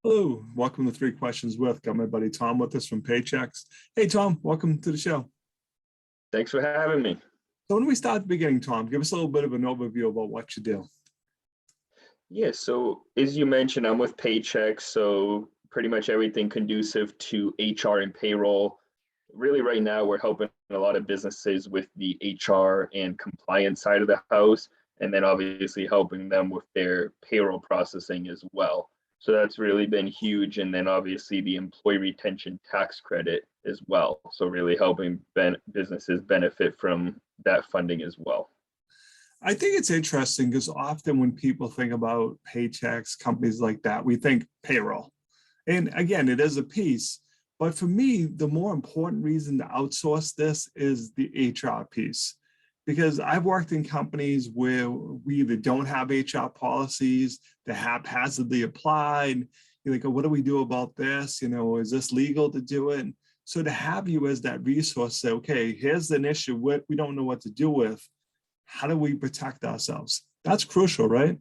Hello, welcome to Three Questions With. Got my buddy Tom with us from Paychex. Hey, Tom, welcome to the show. Thanks for having me. So when we start at the beginning, Tom, give us a little bit of an overview about what you do. Yeah, so as you mentioned, I'm with Paychex, so pretty much everything conducive to HR and payroll. Really, right now, we're helping a lot of businesses with the HR and compliance side of the house, and then obviously helping them with their payroll processing as well. So that's really been huge. And then obviously the employee retention tax credit as well. So really helping businesses benefit from that funding as well. I think it's interesting because often when people think about paychecks, companies like that, we think payroll. And again, it is a piece. But for me, the more important reason to outsource this is the HR piece. Because I've worked in companies where we either don't have HR policies, they're haphazardly applied. You're like, oh, what do we do about this? Is this legal to do it? So to have you as that resource, say, okay, here's an issue we don't know what to do with. How do we protect ourselves? That's crucial, right?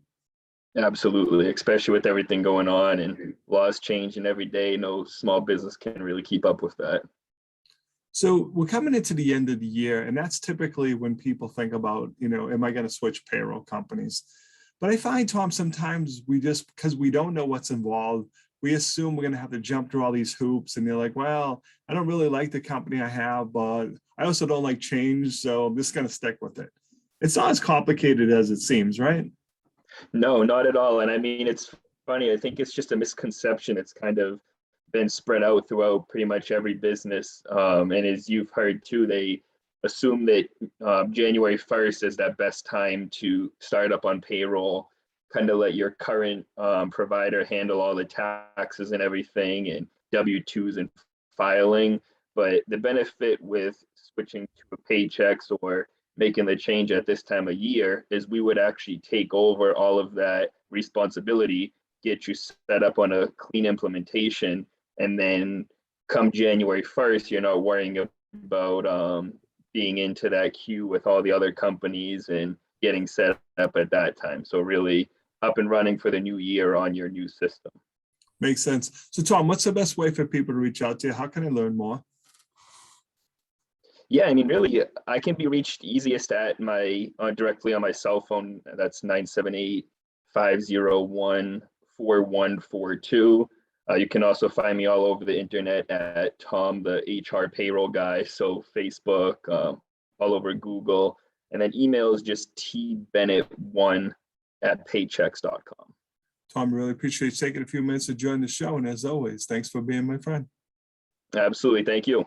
Absolutely, especially with everything going on and laws changing every day. No small business can really keep up with that. So we're coming into the end of the year, and that's typically when people think about, am I going to switch payroll companies? But I find, Tom, sometimes because we don't know what's involved, we assume we're going to have to jump through all these hoops. And you're like, well, I don't really like the company I have, but I also don't like change. So I'm just going to stick with it. It's not as complicated as it seems, right? No, not at all. And I mean, it's funny. I think it's just a misconception. It's kind of been spread out throughout pretty much every business. And as you've heard too, they assume that January 1st is that best time to start up on payroll, kind of let your current provider handle all the taxes and everything and W-2s and filing. But the benefit with switching to a Paychex or making the change at this time of year is we would actually take over all of that responsibility, get you set up on a clean implementation, and then come January 1st, you're not worrying about being into that queue with all the other companies and getting set up at that time. So really up and running for the new year on your new system. Makes sense. So Tom, what's the best way for people to reach out to you? How can I learn more? Yeah, I mean, really, I can be reached easiest at my directly on my cell phone. That's 978-501-4142. You can also find me all over the internet at Tom, the HR payroll guy. So Facebook, all over Google, and then email is just tbennett1@paychex.com. Tom, really appreciate you taking a few minutes to join the show. And as always, thanks for being my friend. Absolutely. Thank you.